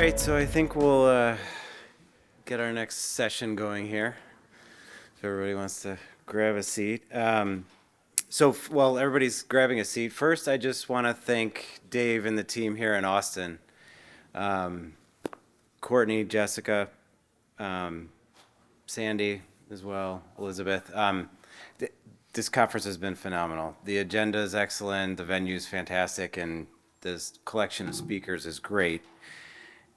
right, so I think we'll get our next session going here. If everybody wants to grab a seat. While everybody's grabbing a seat, first I just want to thank Dave and the team here in Austin. Courtney, Jessica, Sandy as well, Elizabeth. This conference has been phenomenal. The agenda is excellent, the venue is fantastic, and this collection of speakers is great.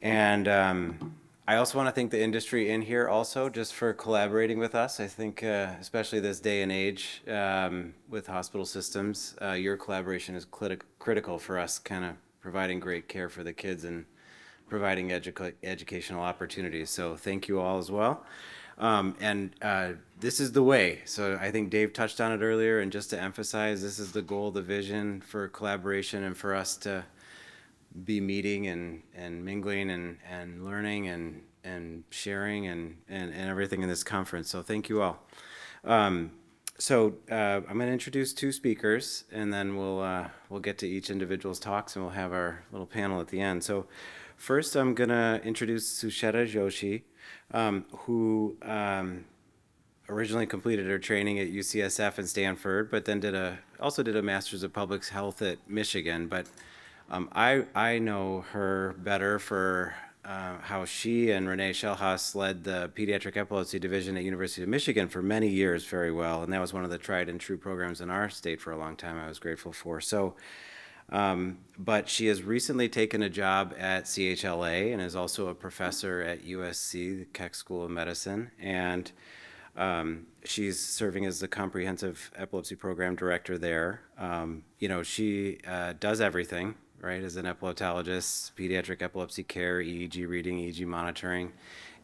And I also want to thank the industry in here also just for collaborating with us. I think especially this day and age with hospital systems, your collaboration is critical for us kind of providing great care for the kids and providing educational opportunities. So thank you all as well. This is the way. So I think Dave touched on it earlier, and just to emphasize, this is the goal, the vision for collaboration and for us to be meeting and mingling and learning and sharing and everything in this conference. So thank you all. I'm going to introduce two speakers, and then we'll get to each individual's talks, and we'll have our little panel at the end. So first, I'm going to introduce Sucheta Joshi, who originally completed her training at UCSF and Stanford, but then also did a Master's of Public Health at Michigan. But I know her better for how she and Renee Schellhaus led the Pediatric Epilepsy Division at University of Michigan for many years very well, and that was one of the tried and true programs in our state for a long time I was grateful for. But she has recently taken a job at CHLA and is also a professor at USC, the Keck School of Medicine, and she's serving as the Comprehensive Epilepsy Program Director there. She does everything, right, as an epileptologist, pediatric epilepsy care, EEG reading, EEG monitoring.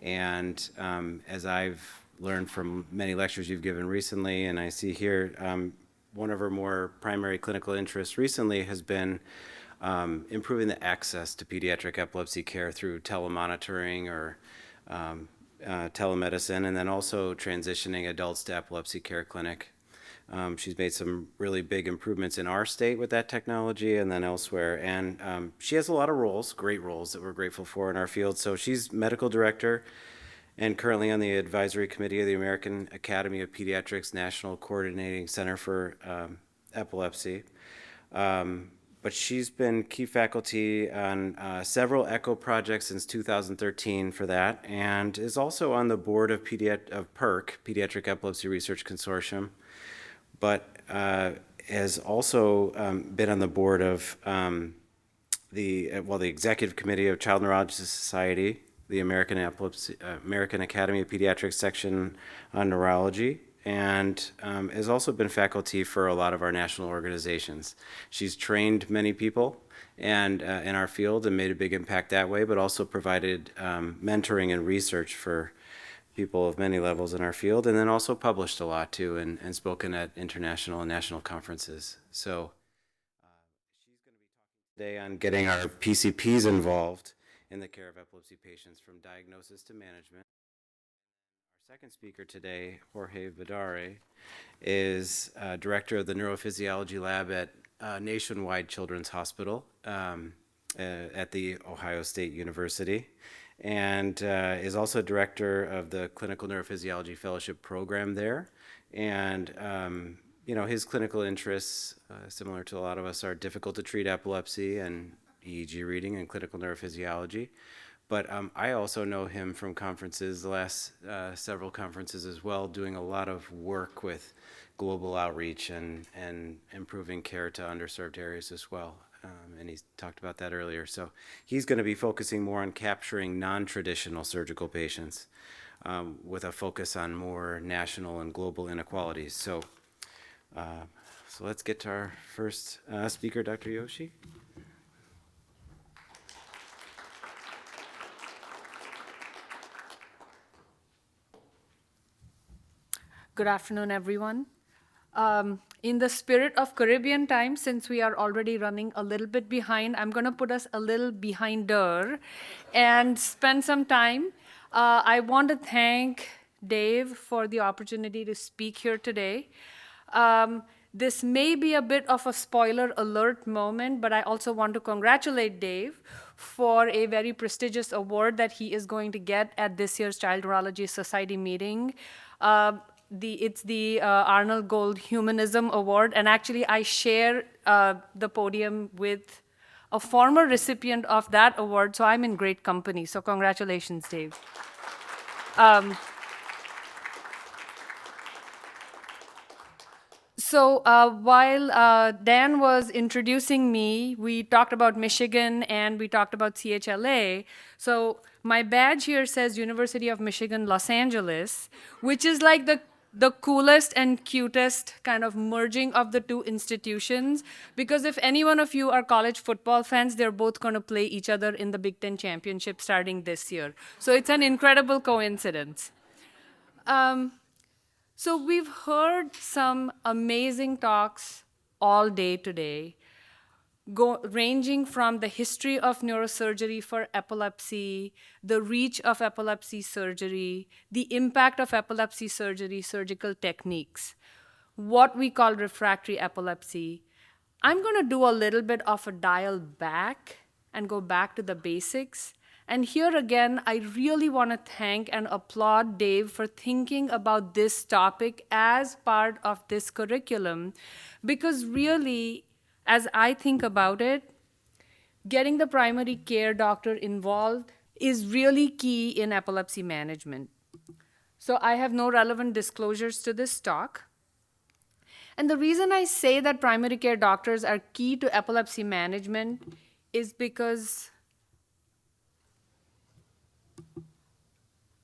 And as I've learned from many lectures you've given recently, and I see here, one of her more primary clinical interests recently has been improving the access to pediatric epilepsy care through telemonitoring or telemedicine, and then also transitioning adults to epilepsy care clinic. She's made some really big improvements in our state with that technology and then elsewhere. And she has a lot of roles, great roles that we're grateful for in our field. So she's medical director and currently on the advisory committee of the American Academy of Pediatrics National Coordinating Center for Epilepsy. But she's been key faculty on several ECHO projects since 2013 for that, and is also on the board of PERC, Pediatric Epilepsy Research Consortium, but has also been on the board of the Executive Committee of Child Neurology Society, the American Academy of Pediatrics section on neurology, and has also been faculty for a lot of our national organizations. She's trained many people and in our field and made a big impact that way, but also provided mentoring and research for people of many levels in our field, and then also published a lot too and spoken at international and national conferences. So she's going to be talking today on getting our PCPs involved in the care of epilepsy patients from diagnosis to management. Our second speaker today, Jorge Vidare, is director of the Neurophysiology Lab at Nationwide Children's Hospital at the Ohio State University, and is also director of the Clinical Neurophysiology Fellowship Program there. And his clinical interests, similar to a lot of us, are difficult to treat epilepsy and EEG reading and clinical neurophysiology. But I also know him from conferences, the last several conferences as well, doing a lot of work with global outreach and improving care to underserved areas as well. And he talked about that earlier. So he's going to be focusing more on capturing non-traditional surgical patients with a focus on more national and global inequalities. So let's get to our first speaker, Dr. Joshi. Good afternoon, everyone. In the spirit of Caribbean time, since we are already running a little bit behind, I'm going to put us a little behinder and spend some time. I want to thank Dave for the opportunity to speak here today. This may be a bit of a spoiler alert moment, but I also want to congratulate Dave for a very prestigious award that he is going to get at this year's Child Neurology Society meeting. It's the Arnold Gold Humanism Award, and actually I share the podium with a former recipient of that award, so I'm in great company. So congratulations, Dave. So while Dan was introducing me, we talked about Michigan and we talked about CHLA. So my badge here says University of Michigan, Los Angeles, which is like the coolest and cutest kind of merging of the two institutions. Because if any one of you are college football fans, they're both going to play each other in the Big Ten Championship starting this year. So it's an incredible coincidence. So we've heard some amazing talks all day today, ranging from the history of neurosurgery for epilepsy, the reach of epilepsy surgery, the impact of epilepsy surgery, surgical techniques, what we call refractory epilepsy. I'm going to do a little bit of a dial back and go back to the basics. And here again, I really want to thank and applaud Dave for thinking about this topic as part of this curriculum, because really, as I think about it, getting the primary care doctor involved is really key in epilepsy management. So I have no relevant disclosures to this talk. And the reason I say that primary care doctors are key to epilepsy management is because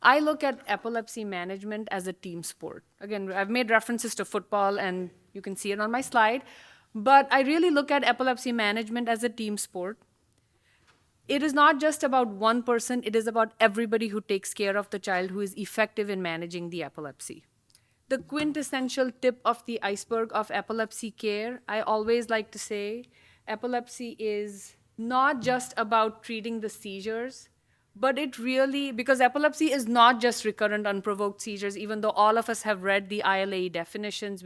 I look at epilepsy management as a team sport. Again, I've made references to football, and you can see it on my slide, but I really look at epilepsy management as a team sport. It is not just about one person, it is about everybody who takes care of the child who is effective in managing the epilepsy. The quintessential tip of the iceberg of epilepsy care, I always like to say, epilepsy is not just about treating the seizures, but it really, because epilepsy is not just recurrent unprovoked seizures, even though all of us have read the ILAE definitions,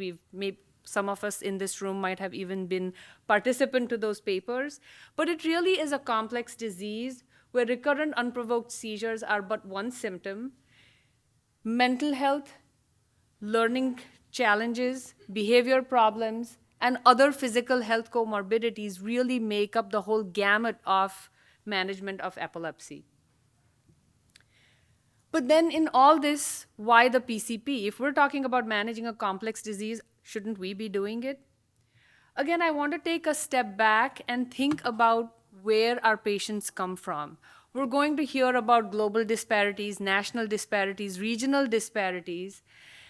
some of us in this room might have even been participant to those papers, but it really is a complex disease where recurrent unprovoked seizures are but one symptom. Mental health, learning challenges, behavior problems, and other physical health comorbidities really make up the whole gamut of management of epilepsy. But then in all this, why the PCP? If we're talking about managing a complex disease, shouldn't we be doing it? Again, I want to take a step back and think about where our patients come from. We're going to hear about global disparities, national disparities, regional disparities,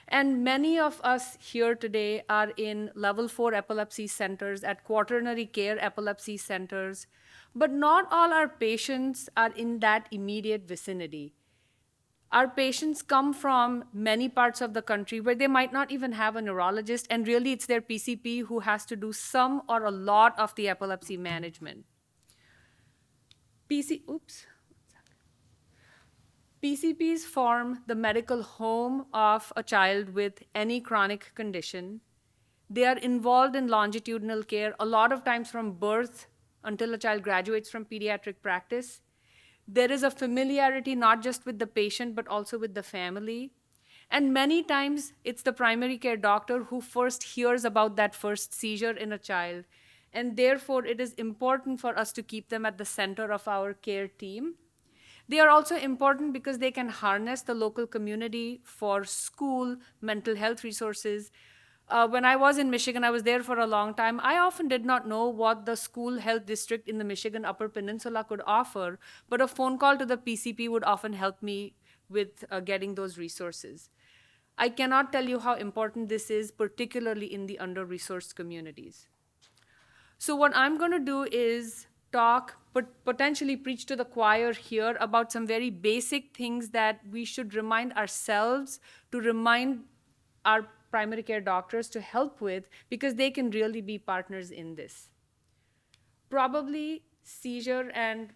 and many of us here today are in level 4 epilepsy centers, at quaternary care epilepsy centers, but not all our patients are in that immediate vicinity. Our patients come from many parts of the country where they might not even have a neurologist, and really it's their PCP who has to do some or a lot of the epilepsy management. PCPs form the medical home of a child with any chronic condition. They are involved in longitudinal care, a lot of times from birth until a child graduates from pediatric practice. There is a familiarity not just with the patient, but also with the family. And many times, it's the primary care doctor who first hears about that first seizure in a child. And therefore, it is important for us to keep them at the center of our care team. They are also important because they can harness the local community for school, mental health resources. When I was in Michigan, I was there for a long time. I often did not know what the school health district in the Michigan Upper Peninsula could offer, but a phone call to the PCP would often help me with getting those resources. I cannot tell you how important this is, particularly in the under-resourced communities. So what I'm going to do is talk, but potentially preach to the choir here about some very basic things that we should remind ourselves, to remind our primary care doctors to help with, because they can really be partners in this. Probably seizure and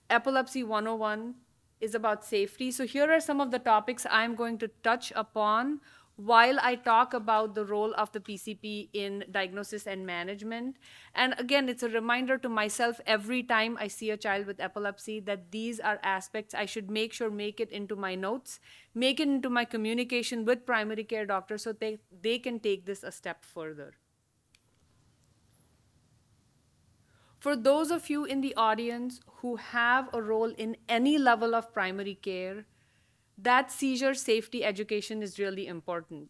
epilepsy 101 is about safety. So here are some of the topics I'm going to touch upon while I talk about the role of the PCP in diagnosis and management. And again, it's a reminder to myself every time I see a child with epilepsy that these are aspects I should make it into my notes, make it into my communication with primary care doctors so they can take this a step further. For those of you in the audience who have a role in any level of primary care, that seizure safety education is really important.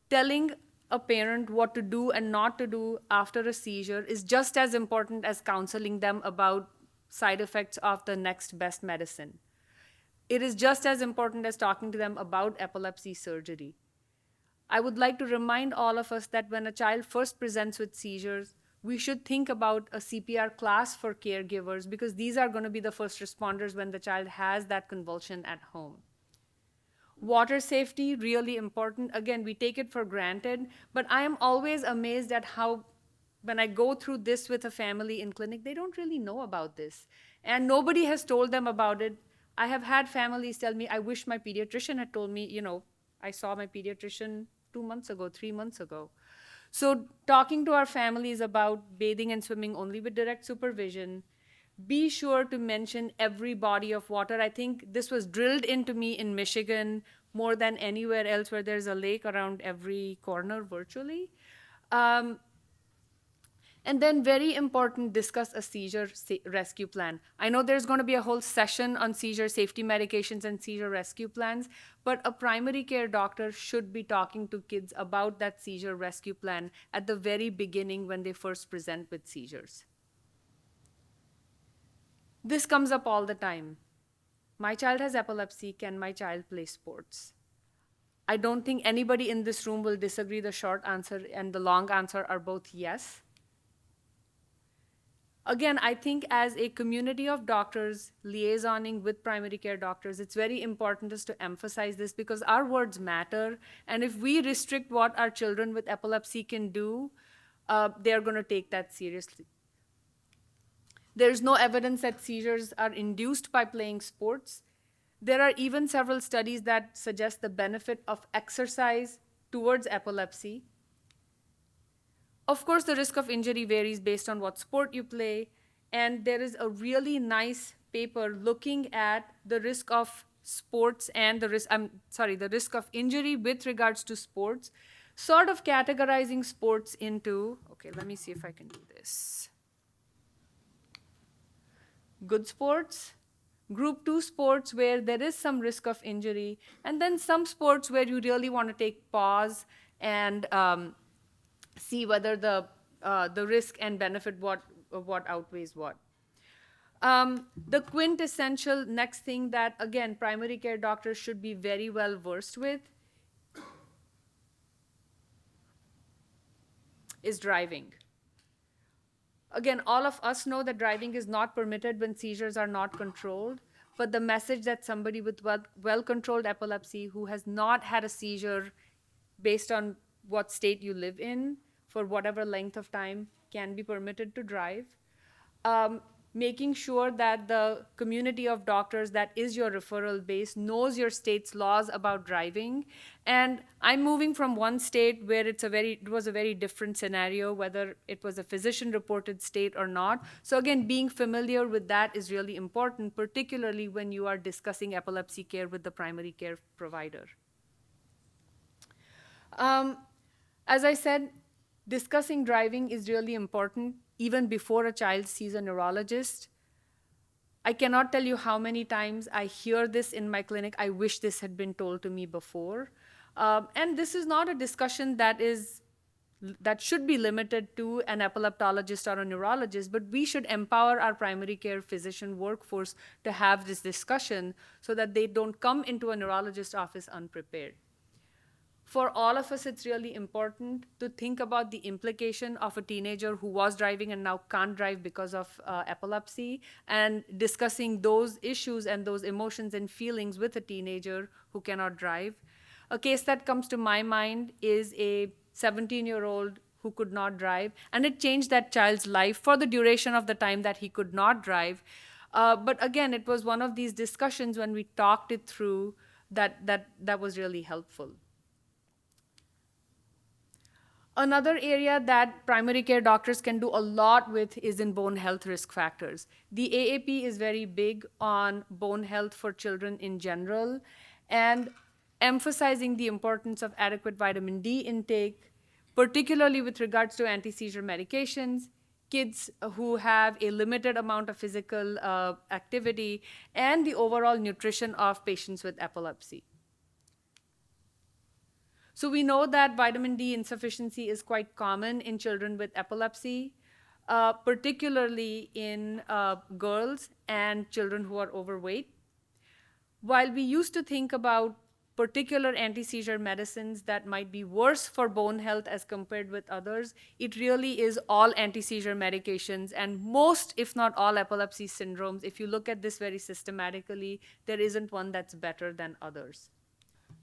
Telling a parent what to do and not to do after a seizure is just as important as counseling them about side effects of the next best medicine. It is just as important as talking to them about epilepsy surgery. I would like to remind all of us that when a child first presents with seizures, we should think about a CPR class for caregivers because these are going to be the first responders when the child has that convulsion at home. Water safety, really important. Again, we take it for granted, but I am always amazed at how when I go through this with a family in clinic, they don't really know about this. And nobody has told them about it. I have had families tell me, I wish my pediatrician had told me, I saw my pediatrician 2 months ago, 3 months ago. So talking to our families about bathing and swimming only with direct supervision, be sure to mention every body of water. I think this was drilled into me in Michigan more than anywhere else where there's a lake around every corner virtually. And then very important, discuss a seizure rescue plan. I know there's going to be a whole session on seizure safety medications and seizure rescue plans, but a primary care doctor should be talking to kids about that seizure rescue plan at the very beginning when they first present with seizures. This comes up all the time. My child has epilepsy. Can my child play sports? I don't think anybody in this room will disagree. The short answer and the long answer are both yes. Again, I think as a community of doctors liaisoning with primary care doctors, it's very important us to emphasize this because our words matter. And if we restrict what our children with epilepsy can do, they're going to take that seriously. There's no evidence that seizures are induced by playing sports. There are even several studies that suggest the benefit of exercise towards epilepsy. Of course, the risk of injury varies based on what sport you play, and there is a really nice paper looking at the risk of sports and the risk of injury with regards to sports, sort of categorizing sports into, okay, let me see if I can do this. Good sports, group 2 sports where there is some risk of injury, and then some sports where you really want to take pause and see whether the risk and benefit what outweighs what. The quintessential next thing that, again, primary care doctors should be very well versed with is driving. Again, all of us know that driving is not permitted when seizures are not controlled, but the message that somebody with well-controlled epilepsy who has not had a seizure based on what state you live in for whatever length of time can be permitted to drive. Making sure that the community of doctors that is your referral base knows your state's laws about driving. And I'm moving from one state where it was a very different scenario, whether it was a physician-reported state or not. So again, being familiar with that is really important, particularly when you are discussing epilepsy care with the primary care provider. As I said, discussing driving is really important even before a child sees a neurologist. I cannot tell you how many times I hear this in my clinic. I wish this had been told to me before. And this is not a discussion that should be limited to an epileptologist or a neurologist, but we should empower our primary care physician workforce to have this discussion so that they don't come into a neurologist's office unprepared. For all of us, it's really important to think about the implication of a teenager who was driving and now can't drive because of epilepsy, and discussing those issues and those emotions and feelings with a teenager who cannot drive. A case that comes to my mind is a 17-year-old who could not drive, and it changed that child's life for the duration of the time that he could not drive. But again, it was one of these discussions when we talked it through that was really helpful. Another area that primary care doctors can do a lot with is in bone health risk factors. The AAP is very big on bone health for children in general and emphasizing the importance of adequate vitamin D intake, particularly with regards to anti-seizure medications, kids who have a limited amount of physical activity, and the overall nutrition of patients with epilepsy. So we know that vitamin D insufficiency is quite common in children with epilepsy, particularly in girls and children who are overweight. While we used to think about particular anti-seizure medicines that might be worse for bone health as compared with others, it really is all anti-seizure medications, and most, if not all, epilepsy syndromes, if you look at this very systematically, there isn't one that's better than others.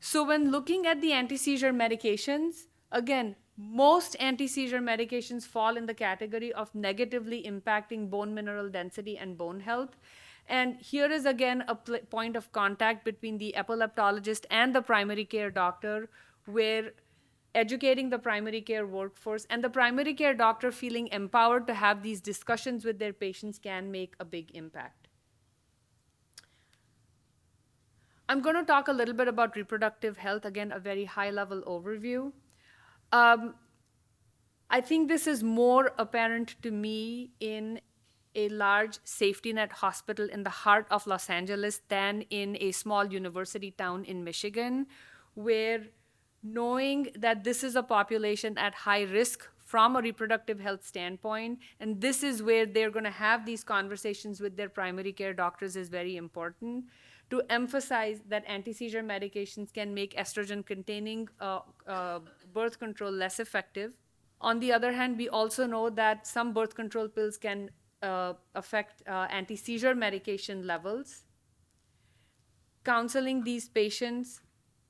So when looking at the anti-seizure medications, again, most anti-seizure medications fall in the category of negatively impacting bone mineral density and bone health. And here is again a point of contact between the epileptologist and the primary care doctor, where educating the primary care workforce and the primary care doctor feeling empowered to have these discussions with their patients can make a big impact. I'm going to talk a little bit about reproductive health, again, a very high-level overview. I think this is more apparent to me in a large safety net hospital in the heart of Los Angeles than in a small university town in Michigan, where knowing that this is a population at high risk from a reproductive health standpoint, and this is where they're going to have these conversations with their primary care doctors is very important, to emphasize that anti-seizure medications can make estrogen-containing birth control less effective. On the other hand, we also know that some birth control pills can affect anti-seizure medication levels. Counseling these patients,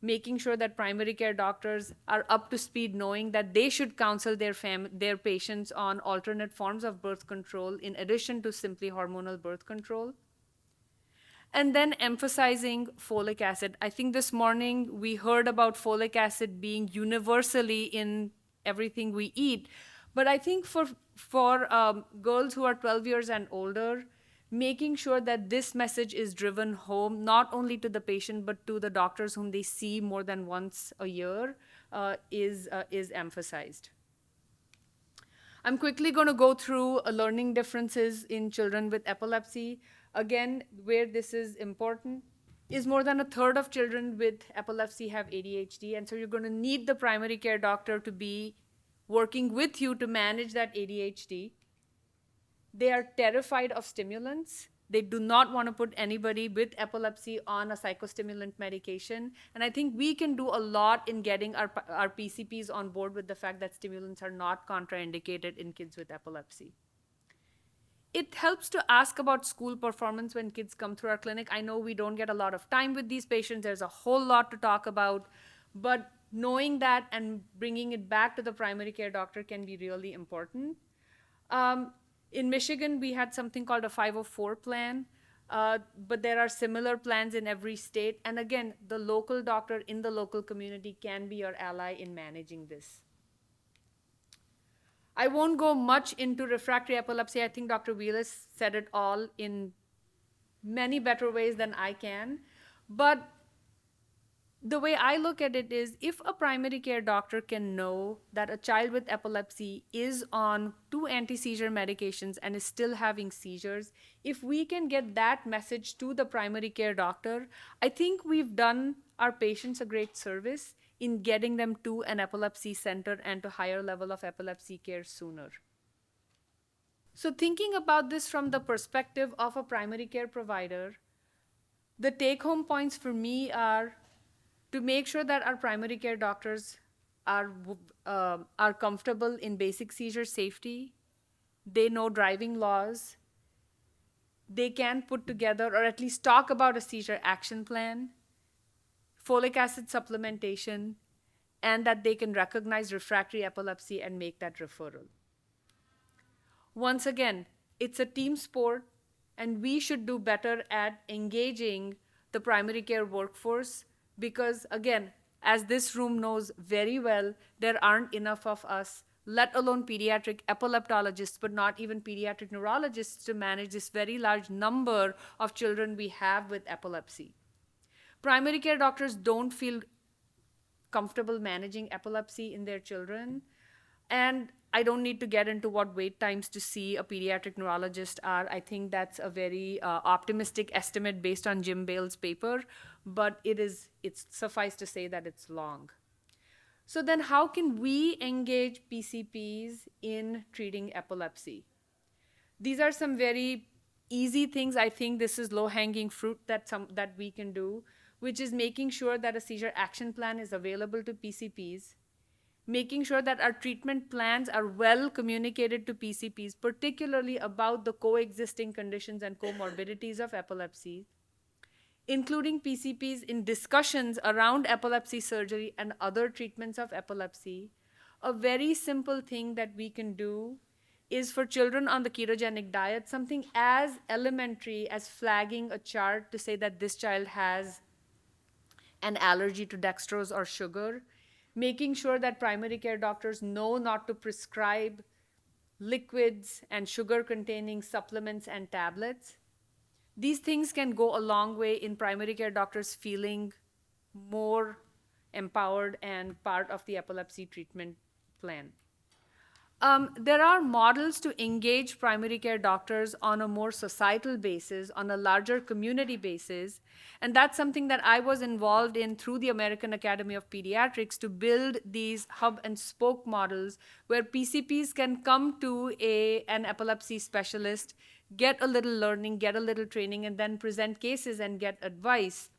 making sure that primary care doctors are up to speed, knowing that they should counsel their patients on alternate forms of birth control in addition to simply hormonal birth control. And then emphasizing folic acid. I think this morning we heard about folic acid being universally in everything we eat. But I think for girls who are 12 years and older, making sure that this message is driven home, not only to the patient, but to the doctors whom they see more than once a year, is emphasized. I'm quickly going to go through learning differences in children with epilepsy. Again, where this is important is more than a third of children with epilepsy have ADHD, and so you're going to need the primary care doctor to be working with you to manage that ADHD. They are terrified of stimulants. They do not want to put anybody with epilepsy on a psychostimulant medication. And I think we can do a lot in getting our PCPs on board with the fact that stimulants are not contraindicated in kids with epilepsy. It helps to ask about school performance when kids come through our clinic. I know we don't get a lot of time with these patients. There's a whole lot to talk about. But knowing that and bringing it back to the primary care doctor can be really important. In Michigan, we had something called a 504 plan, but there are similar plans in every state. And again, the local doctor in the local community can be your ally in managing this. I won't go much into refractory epilepsy. I think Dr. Wheelis said it all in many better ways than I can. But the way I look at it is, if a primary care doctor can know that a child with epilepsy is on 2 anti-seizure medications and is still having seizures, if we can get that message to the primary care doctor, I think we've done our patients a great service in getting them to an epilepsy center and to higher level of epilepsy care sooner. So thinking about this from the perspective of a primary care provider, the take-home points for me are to make sure that our primary care doctors are comfortable in basic seizure safety. They know driving laws. They can put together or at least talk about a seizure action plan, folic acid supplementation, and that they can recognize refractory epilepsy and make that referral. Once again, it's a team sport, and we should do better at engaging the primary care workforce because, again, as this room knows very well, there aren't enough of us, let alone pediatric epileptologists, but not even pediatric neurologists, to manage this very large number of children we have with epilepsy. Primary care doctors don't feel comfortable managing epilepsy in their children. And I don't need to get into what wait times to see a pediatric neurologist are. I think that's a very optimistic estimate based on Jim Bale's paper, but it's suffice to say that it's long. So then how can we engage PCPs in treating epilepsy? These are some very easy things. I think this is low-hanging fruit that we can do, which is making sure that a seizure action plan is available to PCPs, making sure that our treatment plans are well communicated to PCPs, particularly about the coexisting conditions and comorbidities of epilepsy, including PCPs in discussions around epilepsy surgery and other treatments of epilepsy. A very simple thing that we can do is for children on the ketogenic diet, something as elementary as flagging a chart to say that this child has an allergy to dextrose or sugar, making sure that primary care doctors know not to prescribe liquids and sugar-containing supplements and tablets. These things can go a long way in primary care doctors feeling more empowered and part of the epilepsy treatment plan. There are models to engage primary care doctors on a more societal basis, on a larger community basis, and that's something that I was involved in through the American Academy of Pediatrics to build these hub and spoke models where PCPs can come to an epilepsy specialist, get a little learning, get a little training, and then present cases and get advice.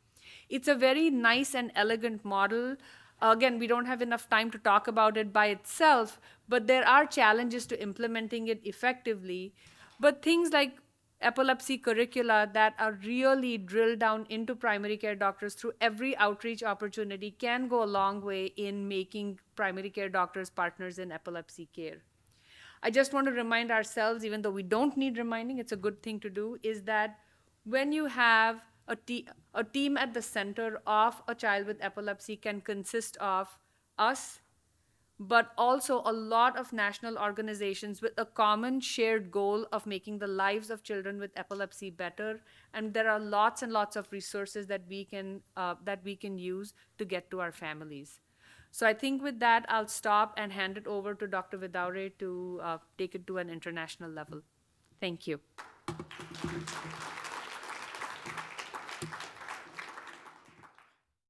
It's a very nice and elegant model. Again, we don't have enough time to talk about it by itself, but there are challenges to implementing it effectively. But things like epilepsy curricula that are really drilled down into primary care doctors through every outreach opportunity can go a long way in making primary care doctors partners in epilepsy care. I just want to remind ourselves, even though we don't need reminding, it's a good thing to do, is that when you have a team at the center of a child with epilepsy can consist of us, but also a lot of national organizations with a common shared goal of making the lives of children with epilepsy better. And there are lots and lots of resources that we can use to get to our families. So I think with that, I'll stop and hand it over to Dr. Vidaure to take it to an international level. Thank you.